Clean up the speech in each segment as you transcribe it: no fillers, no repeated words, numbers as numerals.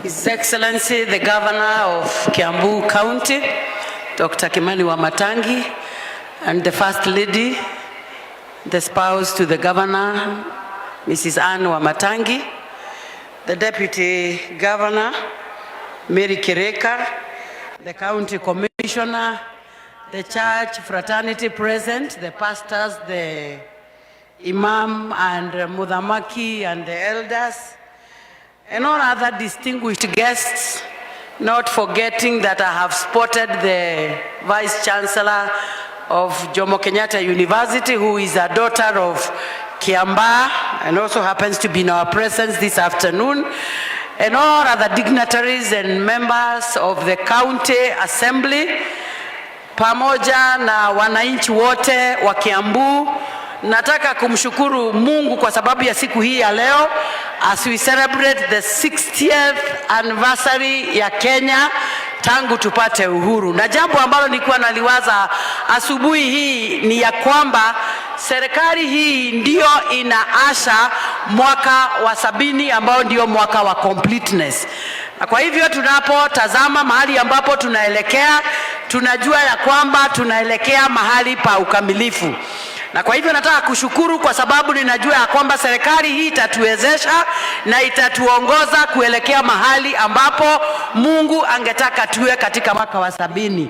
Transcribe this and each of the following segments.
His Excellency, the Governor of Kiambu County, Dr. Wamatangi, and the First Lady, the spouse to the Governor, Mrs. Anne Wamatangi, the Deputy Governor, Mary Kireka, the County Commissioner, the church fraternity present, the pastors, the Imam and Mudhamaki and the elders, and all other distinguished guests, not forgetting that I have spotted the Vice Chancellor of Jomo Kenyatta University, who is a daughter of Kiambu and also happens to be in our presence this afternoon, and all other dignitaries and members of the County Assembly, pamoja na wananchi wote wa Kiambu. Nataka kumshukuru Mungu kwa sababu ya siku hii ya leo, as we celebrate the 60th anniversary ya Kenya tangu tupate uhuru. Na jambo ambalo nilikuwa naliwaza asubuhi hii ni ya kwamba serikali hii ndio inaasha mwaka wa 70 ambao ndio mwaka wa completeness. Na kwa hivyo tunapotazama mahali ambapo tunaelekea, tunajua ya kwamba tunaelekea mahali pa ukamilifu. Na kwa hivyo nataka kushukuru kwa sababu ninajua ya kwamba serikali hii itatuwezesha na itatuongoza kuelekea mahali ambapo Mungu angetaka tuwe katika mwaka wa 70.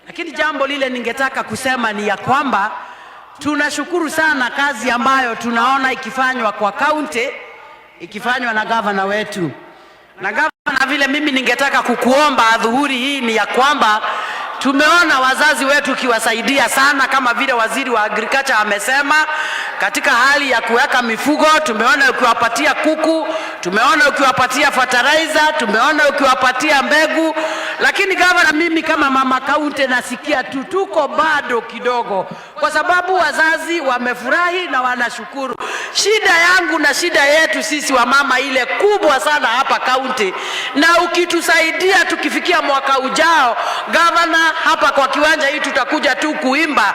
Lakini jambo lile ningetaka kusema ni ya kwamba tunashukuru sana kazi ambayo tunaona ikifanywa kwa county, ikifanywa na governor wetu. Na governor, vile mimi ningetaka kukuomba adhuhuri hii ni ya kwamba tumeona wazazi wetu kiwasaidia sana, kama vile waziri wa agriculture amesema, katika hali ya kuweka mifugo. Tumeona ukiwapatia kuku, tumeona ukiwapatia fertilizer, tumeona ukiwapatia mbegu. Lakini gavana, mimi kama mama kaunti nasikia tuko bado kidogo, kwa sababu wazazi wamefurahi na wanashukuru. Shida yangu na shida yetu sisi wa mama ile kubwa sana hapa kaunti, na ukitusaidia tukifikia mwaka ujao gavana, hapa kwa kiwanja hii tutakuja tu kuimba,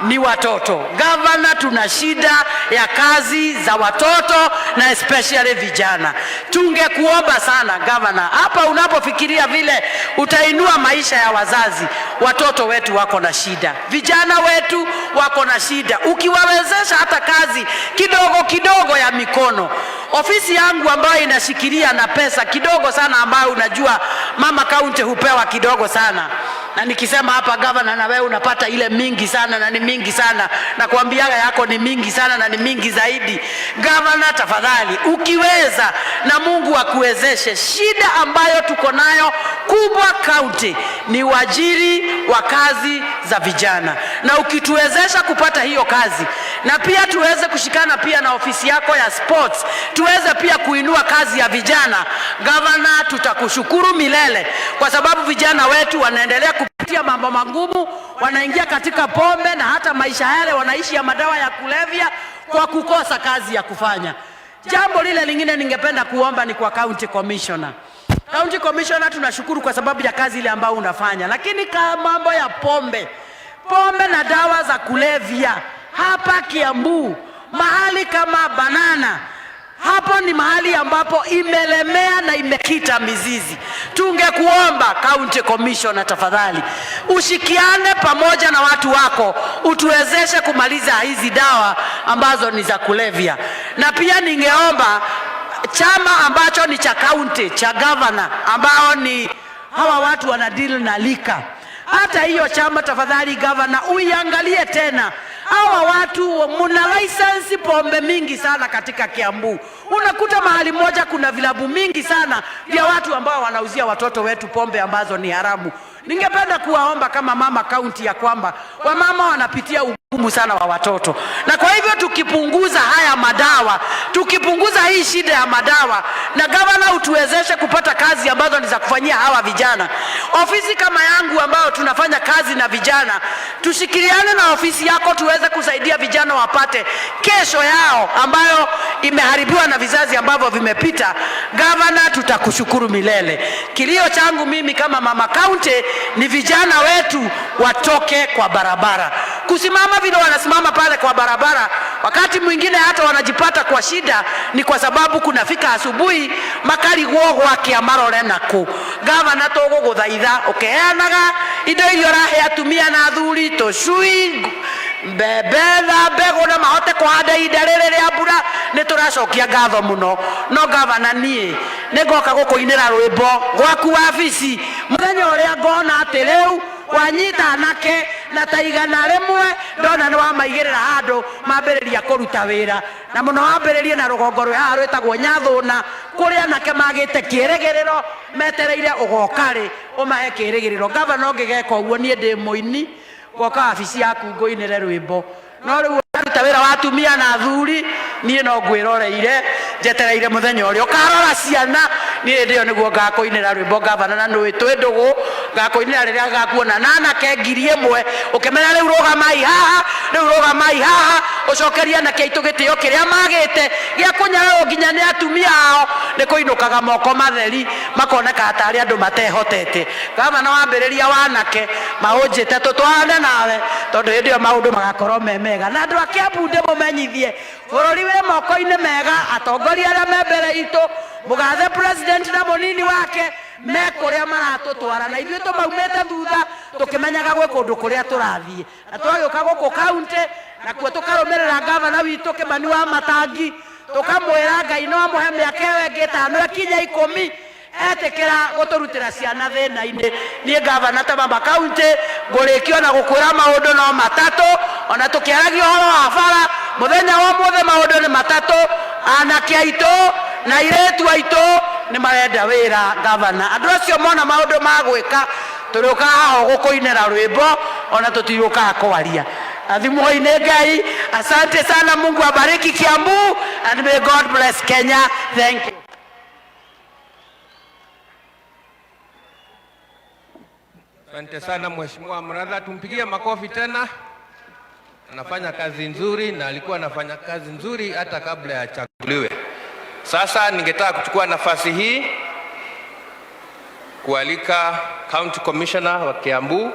ni watoto. Gavana, tuna shida ya kazi za watoto na especially vijana. Tungekuomba sana gavana, hapa unapofikiria vile utainua maisha ya wazazi, watoto wetu wako na shida, vijana wetu wako na shida. Ukiwawezesha hata kazi kidogo kidogo ya mikono. Ofisi yangu ambayo inashikilia na pesa kidogo sana, ambayo unajua mama kaunti hupewa kidogo sana. Na nikisema hapa gavana, na wewe unapata ile mingi sana na ni mingi sana, na kuambia yako ni mingi sana na ni mingi zaidi. Gavana, tafadhali ukiweza na Mungu akuwezeshe, shida ambayo tuko nayo kubwa county ni wajiri wa kazi za vijana. Na ukituwezesha kupata hiyo kazi, na pia tuweze kushikana pia na ofisi yako ya sports, tuweze pia kuinua kazi ya vijana, gavana, tutakushukuru milele, kwa sababu vijana wetu wanaendelea kupitia mambo magumu, wanaingia katika pombe na hata maisha yale wanaishi ya madawa ya kulevya kwa kukosa kazi ya kufanya. Jambo lile lingine ningependa kuomba ni kwa county commissioner. County commissioner, tunashukuru kwa sababu ya kazi ile ambayo unafanya, lakini kama mambo ya pombe na dawa za kulevya hapa Kiambu, mahali kama Banana, hapo ni mahali ambapo imelemea na imekita mizizi. Tungekuomba county commissioner, tafadhali ushikiane pamoja na watu wako, utuwezeshe kumaliza hizi dawa ambazo ni za kulevya. Na pia ningeomba chama ambacho ni cha county, cha governor, ambao ni hawa watu wanadeal na lika, hata hiyo chama tafadhali governor uiangalie tena. Hawa watu muna license pombe mingi sana katika Kiambu. Unakuta mahali moja kuna vilabu mingi sana vya watu ambao wanauzia watoto wetu pombe ambazo ni haramu. Ningependa kuwaomba kama mama kaunti ya kwamba wamama wanapitia ugumu sana wa watoto, na kwa hivyo tukipunguza haya madawa, tukipunguza hii shida ya madawa, na gavana utuwezeshe kupata kazi ambazo ni za kufanyia hawa vijana. Ofisi kama yangu ambao tunafanya kazi na vijana, tushikiliane na ofisi yako tuweze kusaidia vijana wapate kesho yao ambayo imeharibiwa na vizazi ambavyo vimepita. Gavana, tutakushukuru milele. Kilio changu mimi kama mama kaunti ni vijana wetu watoke kwa barabara. Kusimama vile wanasimama pale kwa barabara Wakati mwingine hata wanajipata kwa shida ni kwa sababu kunafika asubuhi makari gwa Kiamarore naku gavana togo guthaitha ukeanaga indo irio rahe atumia na athuri tocui mbembe na mbegu na mahote kuhanda ida riri ria mbura ni turacokia ngatho muno no gavana nie ningoka gukuinira rwimbo gwaku wabici muthenya uria ngona ati riu wanyita nake na taigana rimwe ndona ni wamaigirira handu mambiriria kuruta wira na muno wambiririe na rugongo rwe haha rwetagwo Nyathuna kuria nake magite kieregiriro metereire ugokari umahe kieregiriro gavana ngigeka uguo nie ndi muini goka wabici yaku nguinire rwimbo no riu ruta wira wa atumia na athuri nie no ngwiroreire njetereire muthenya uria ukarora ciana nie ndio niguo ngakuinira rwimbo gavana na nwitwe ndugu ngakuinira riria gakuona nana ke ngiri imwe ukimenya riu rugamai haha ucokeria na kiaitu gitio kiria magite gia kunyarwo nginya ni atumia ao ni kuinukaga moko matheri makoneka atari andu matehotete gavana wambiriria wanake maunjite tutwarane nawe tondu ndio maundu magakorwo memega na andu a Kiambu ndimumenyithie bururi wi moko-ini mega atongoria aria me mbere itu mugathe president na munini wake me kuria maratutwara na ithuĩ tumaumĩte thutha tukimenyaga gwĩ kũndũ kũrĩa tũrathiĩ na twagĩũka gũkũ kaunti nakuo tukarũmĩrĩra gavana witũ Kimani Wamatangi tukamwĩra Ngai no amũhe mĩaka ĩyo ĩngĩ 5 ĩkinya 10 etĩkĩra gũtũrutĩra ciana thĩna-inĩ niĩ gavana ta mama kaunti ngũrĩkio na gũkwĩra maũndũ no matatũ ona tũkĩaragia ũhoro wa bara mũthenya wa ũmũthĩ maũndũ nĩ matatũ anake aitũ na airĩtu aitũ ni marenda wira gavana andu acio mona maundu ma gwika turiuka haho gukuinira rwimbo ona tutiuka kwaria athimoi-ni Ngai. Asante sana, Mungu abariki Kiambu and may God bless Kenya. Thank you. Asante sana Mheshimiwa Wamuratha, tumpigie makofi tena. Anafanya kazi nzuri na alikuwa anafanya kazi nzuri hata kabla ya chaguliwe. Sasa ningetaka kuchukua nafasi hii kualika County Commissioner wa Kiambu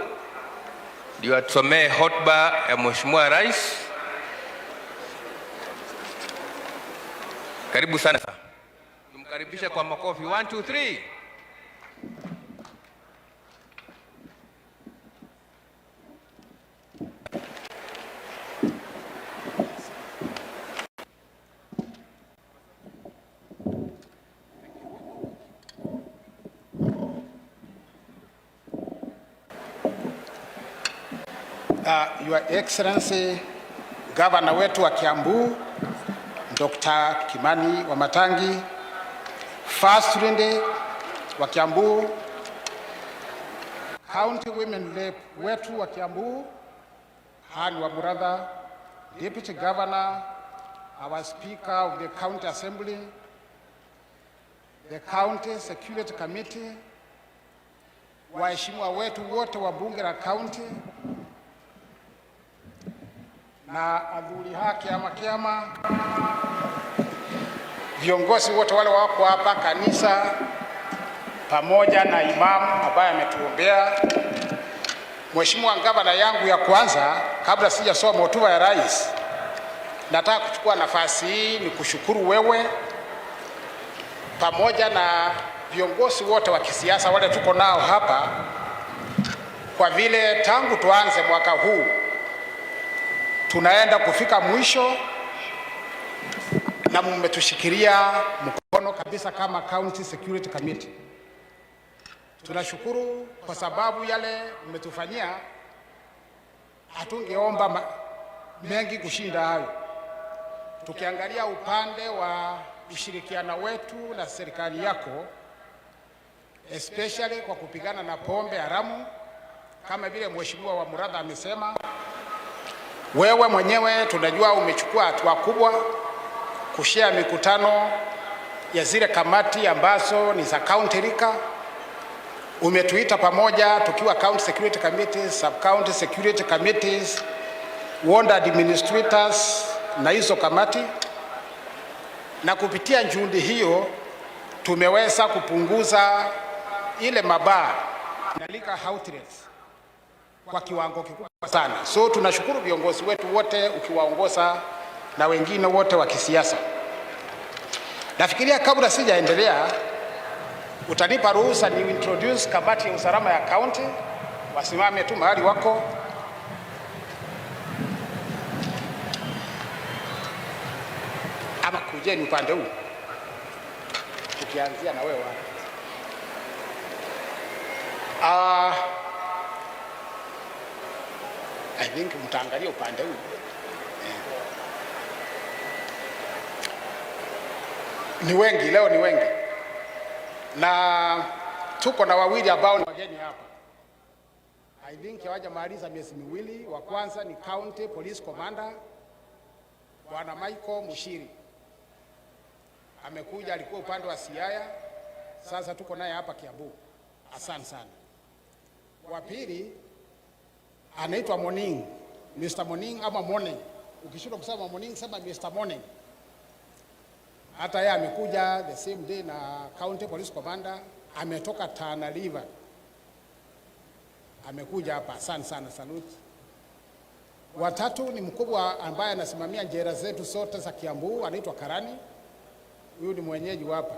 ndio atusomee hotuba ya Mheshimiwa Rais. Karibu sana. Tumkaribishe kwa makofi. 1 2 3. Your Excellency Governor wetu wa Kiambu Dr. Kimani Wamatangi, First Lady wa Kiambu, County Women Rep wetu wa Kiambu Wamuratha, Deputy Governor, our Speaker of the County Assembly, the County Security Committee, waheshimiwa wetu wote wa bunge la county na adhuri haki ama kiama, viongozi wote wale wako hapa kanisa, pamoja na imamu ambaye ametuombea. Mheshimiwa Gavana, yangu ya kwanza kabla sijasoma hotuba ya rais, nataka kuchukua nafasi hii ni kushukuru wewe pamoja na viongozi wote wa kisiasa wale tuko nao hapa, kwa vile tangu tuanze mwaka huu tunaenda kufika mwisho na mmetushikilia mkono kabisa kama County Security Committee. Tunashukuru kwa sababu yale mmetufanyia, hatungeomba mengi kushinda hayo. Tukiangalia upande wa ushirikiano wetu na serikali yako, especially kwa kupigana na pombe haramu, kama vile Mheshimiwa Wamuratha amesema, wewe mwenyewe tunajua umechukua hatua kubwa kushia mikutano ya zile kamati ambazo ni za county rika. Umetuita pamoja tukiwa County Security Committees, Sub County Security Committees, Ward Administrators na hizo kamati, na kupitia juhudi hiyo tumeweza kupunguza ile mabaa na liquor outlets kwa kiwango kikubwa sana. So tunashukuru viongozi wetu wote ukiwaongoza na wengine wote wa kisiasa. Nafikiria kabla sijaendelea, utanipa ruhusa ni introduce kamati ya usalama ya county, wasimame tu mahali wako. Ama kujeni upande huu, tukianzia na wewe. I think mtaangalia upande huu. Ni wengi leo, ni wengi, na tuko na wawili ambao ni wageni hapa. I think hawajamaliza miezi miwili. Wa kwanza ni County Police Commander Bwana Michael Mushiri, amekuja, alikuwa upande wa Siaya, sasa tuko naye hapa Kiambu. Asante sana. Wa pili anaitwa Morning, Mr. Morning ama Morning. Ukishindwa kusema Morning sema Mr. Morning. Hata yeye amekuja the same day na County Police Commander, ametoka Tana River, amekuja hapa. Asante sana, salute. Watatu ni mkubwa ambaye anasimamia jela zetu zote za Kiambu, anaitwa Karani. Huyu ni mwenyeji hapa.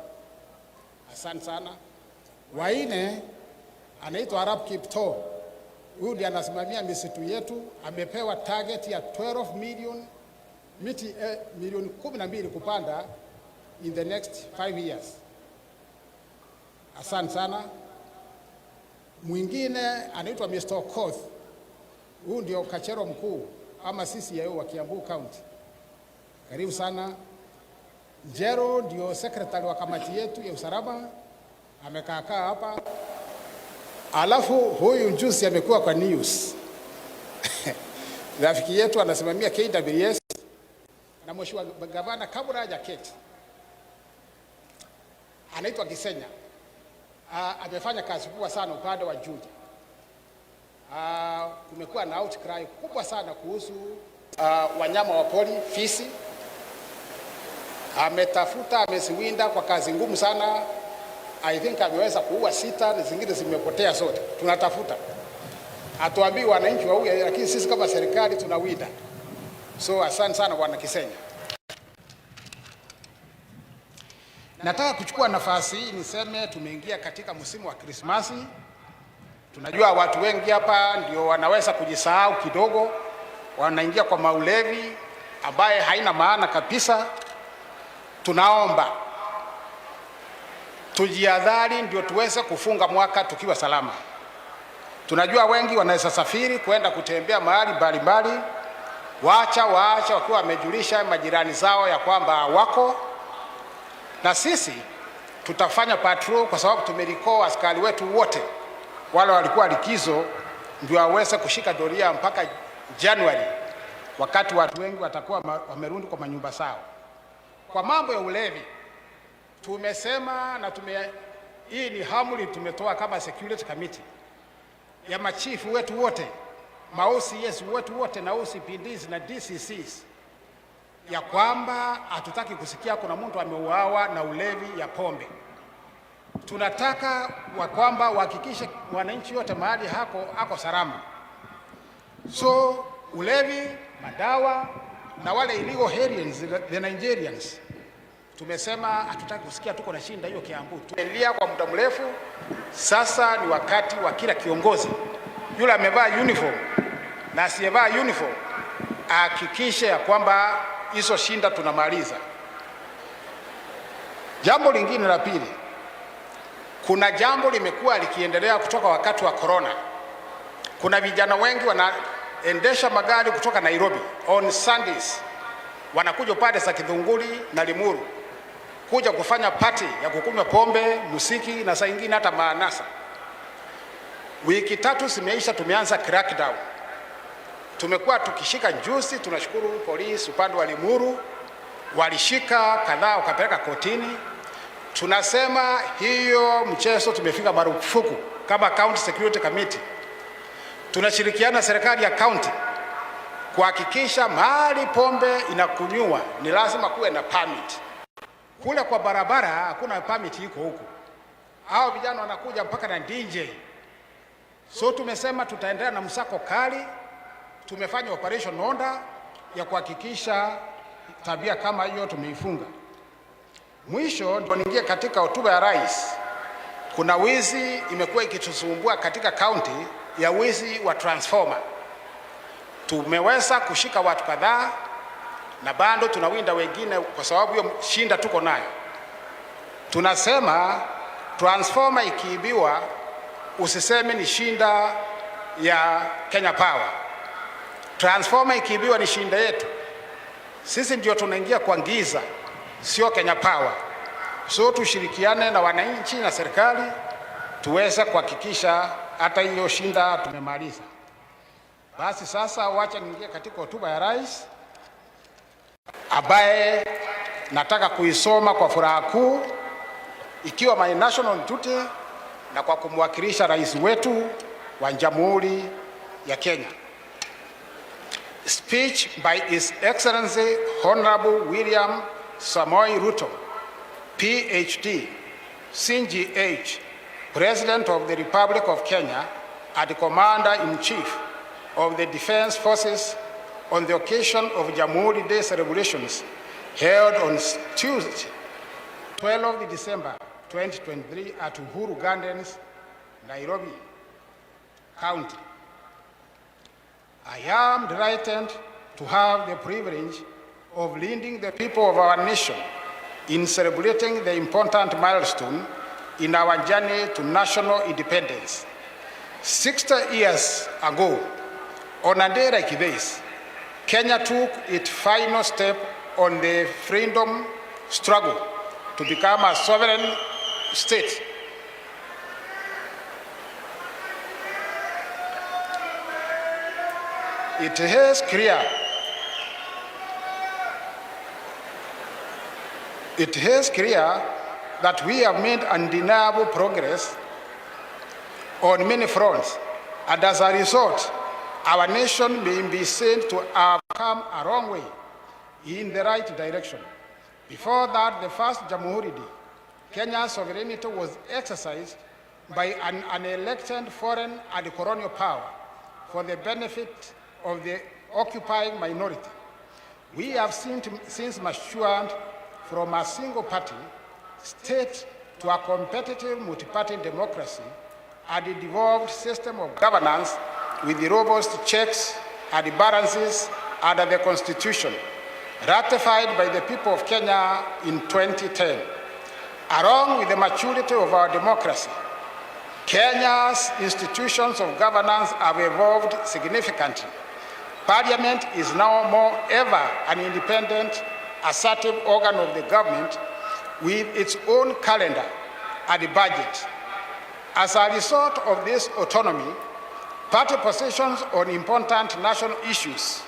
Asante sana. Waine anaitwa Arab Kipto. Huyu ndiye anasimamia misitu yetu, amepewa target ya 12 million miti milioni 12 kupanda in the next 5 years. Asante sana. Mwingine anaitwa Mr. Okoth. Huyu ndio kachero mkuu ama CCIO wa Kiambu County. Karibu sana. Jero ndio secretary wa kamati yetu ya usalama, amekaa hapa. Alafu huyu juzi amekuwa kwa news. Rafiki yetu anasimamia KWS na mheshimiwa gavana kabla hajaketi, anaitwa Kisenya. Amefanya kazi kubwa sana upande wa Juja. Kumekuwa na outcry kubwa sana kuhusu wanyama wa pori, fisi. Ametafuta, amesiwinda kwa kazi ngumu sana. I think ameweza kuua 6 na zingine zimepotea zote. Tunatafuta. Atuambii wananchi waue, lakini sisi kama serikali tunawinda. So asante sana bwana Kisenya. Nataka kuchukua nafasi hii niseme tumeingia katika msimu wa Krismasi. Tunajua watu wengi hapa ndio wanaweza kujisahau kidogo, wanaingia kwa maulevi ambaye haina maana kabisa. Tunaomba tujihadhari ndio tuweze kufunga mwaka tukiwa salama. Tunajua wengi wanaweza safiri kwenda kutembea mahali mbalimbali, waacha wakiwa wamejulisha majirani zao ya kwamba wako, na sisi tutafanya patrol kwa sababu tumeliko askari wetu wote wale walikuwa likizo ndio waweze kushika doria mpaka Januari, wakati watu wengi watakuwa wamerudi kwa manyumba zao. Kwa mambo ya ulevi tumesema na hii ni hamuli tumetoa kama security committee ya machifu wetu wote, ma-OCS wetu wote na OCPDs na DCCs, ya kwamba hatutaki kusikia kuna mtu ameuawa na ulevi ya pombe. Tunataka kwamba wahakikishe wananchi wote mahali hako salama. So ulevi, madawa na wale illegal aliens, the Nigerians, tumesema hatutaki kusikia tuko na shinda hiyo Kiambu. Tumelia kwa muda mrefu, sasa ni wakati wa kila kiongozi yule amevaa uniform na asiyevaa uniform ahakikishe ya kwamba hizo shinda tunamaliza. Jambo lingine la pili, kuna jambo limekuwa likiendelea kutoka wakati wa corona. Kuna vijana wengi wanaendesha magari kutoka Nairobi on Sundays, wanakuja pale za Kidhunguri na Limuru kuja kufanya party ya kukunywa pombe, musiki na saa nyingine hata maanasa. Wiki 3 zimeisha, tumeanza crackdown. Tumekuwa tukishika juzi, tunashukuru polisi upande wa Limuru walishika kadhaa wakapeleka kotini. Tunasema hiyo mchezo tumefika marufuku kama County Security Committee. Tunashirikiana na serikali ya county kuhakikisha mahali pombe inakunywa ni lazima kuwe na permit. Kule kwa barabara hakuna permit iko huko. Hao vijana wanakuja mpaka na DJ. So tumesema tutaendelea na msako kali. Tumefanya operation Onda ya kuhakikisha tabia kama hiyo tumeifunga. Mwisho ndio niingie katika hotuba ya rais. Kuna wizi imekuwa ikitusumbua katika kaunti ya wizi wa transformer. Tumeweza kushika watu kadhaa na bado tunawinda wengine kwa sababu hiyo shinda tuko nayo. Tunasema transformer ikiibiwa usiseme ni shinda ya Kenya Power. Transformer ikiibiwa ni shinda yetu. Sisi ndio tunaingia kwa giza, sio Kenya Power. So tushirikiane na wananchi na serikali tuweze kuhakikisha hata hiyo shinda tumemaliza. Basi sasa wacha niingie katika hotuba ya rais ambaye nataka kuisoma kwa furaha kuu ikiwa my national duty na kwa kumwakilisha rais wetu wa Jamhuri ya Kenya. Speech by His Excellency Honorable William Samoei Ruto, PhD, CGH, President of the Republic of Kenya and Commander-in-Chief of the Defense Forces on the occasion of Jamhuri Day celebrations held on Tuesday, 12 December 2023 at Uhuru Gardens, Nairobi County. I am delighted to have the privilege of leading the people of our nation in celebrating the important milestone in our journey to national independence. 60 years ago, on a day like this, Kenya took its final step on the freedom struggle to become a sovereign state. It is clear that we have made undeniable progress on many fronts, and as a result, our nation may be said to have come a long way in the right direction. Before that, the first Jamhuri Day, Kenya's sovereignty was exercised by an unelected foreign and colonial power for the benefit of the occupying minority. We have since matured from a single party state to a competitive multi-party democracy and a devolved system of governance with the robust checks and balances under the Constitution, ratified by the people of Kenya in 2010. Along with the maturity of our democracy, Kenya's institutions of governance have evolved significantly. Parliament is now more ever an independent, assertive organ of the government with its own calendar and budget. As a result of this autonomy, party positions on important national issues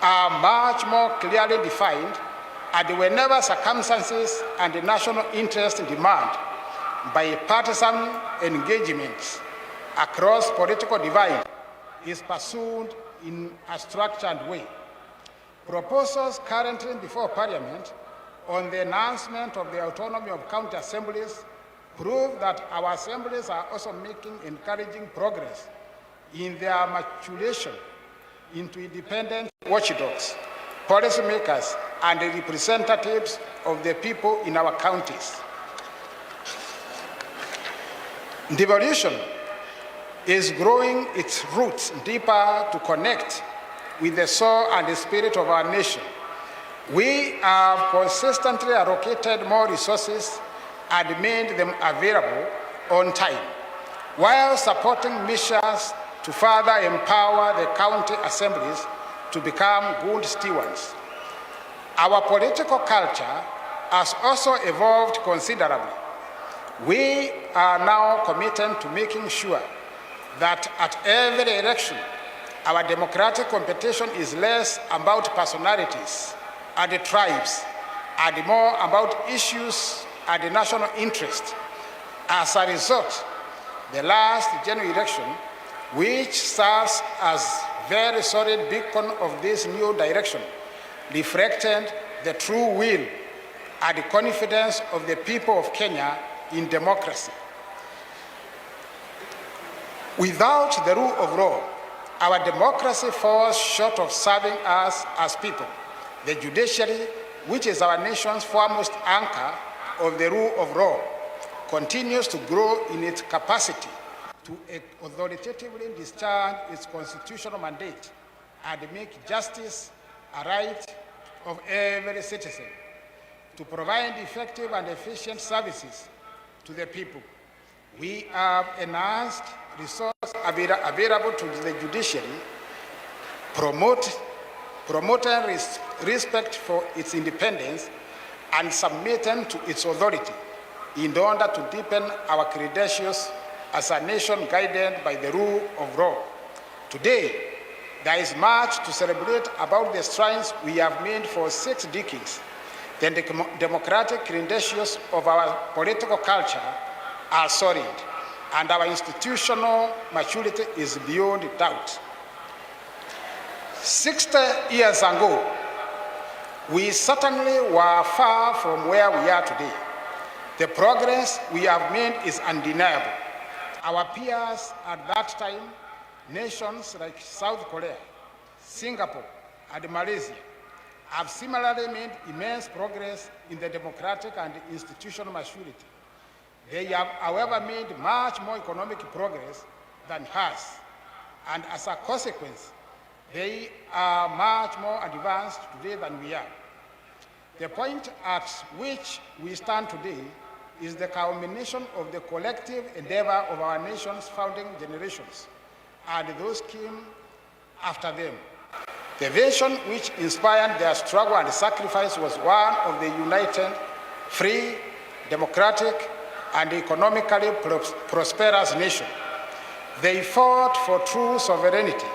are much more clearly defined, and whenever circumstances and the national interest demand, bipartisan engagements across political divide is pursued in a structured way. Proposals currently before Parliament on the enhancement of the autonomy of county assemblies prove that our assemblies are also making encouraging progress in their maturation into independent watchdogs, policymakers, and the representatives of the people in our counties. Devolution is growing its roots deeper to connect with the soul and the spirit of our nation. We have consistently allocated more resources and made them available on time, while supporting measures to further empower the county assemblies to become good stewards. Our political culture has also evolved considerably. We are now committed to making sure that at every election, our democratic competition is less about personalities and the tribes and more about issues and the national interest. As a result, the last general election, which serves as very solid beacon of this new direction, reflected the true will and the confidence of the people of Kenya in democracy. Without the rule of law, our democracy falls short of serving us as people. The judiciary which is our nation's foremost anchor of the rule of law, continues to grow in its capacity to authoritatively discharge its constitutional mandate and make justice a right of every citizen, to provide effective and efficient services to the people. We have enhanced resources available to the judiciary, promoting respect for its independence and submitting to its authority in order to deepen our credentials as a nation guided by the rule of law. Today, there is much to celebrate about the strides we have made for 6 decades. The democratic credentials of our political culture are solid, and our institutional maturity is beyond doubt. 60 years ago, we certainly were far from where we are today. The progress we have made is undeniable. Our peers at that time, nations like South Korea, Singapore, and Malaysia, have similarly made immense progress in the democratic and institutional maturity. They have, however, made much more economic progress than us, and as a consequence, they are much more advanced today than we are. The point at which we stand today is the culmination of the collective endeavor of our nation's founding generations and those came after them. The vision which inspired their struggle and sacrifice was one of the united, free, democratic, and economically prosperous nation. They fought for true sovereignty,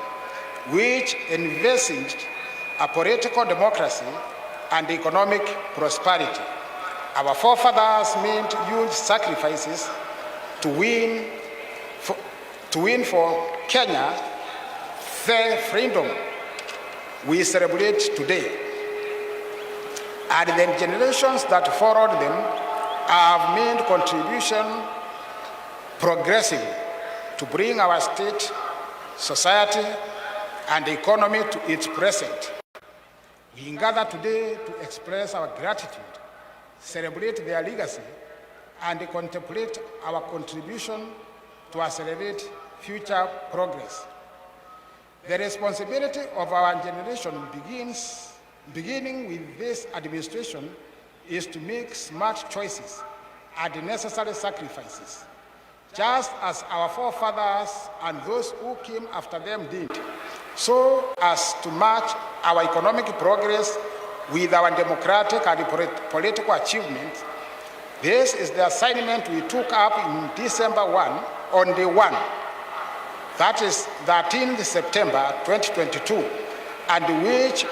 which envisaged a political democracy and economic prosperity. Our forefathers made huge sacrifices to win for Kenya the freedom we celebrate today. And the generations that followed them have made contribution progressively to bring our state, society, and economy to its present. We gather today to express our gratitude, celebrate their legacy, and contemplate our contribution to accelerate future progress. The responsibility of our generation beginning with this administration is to make smart choices and necessary sacrifices, just as our forefathers and those who came after them did, so as to match our economic progress with our democratic and political achievements. This is the assignment we took up in December 1, on day 1, that is 13th September 2022, and which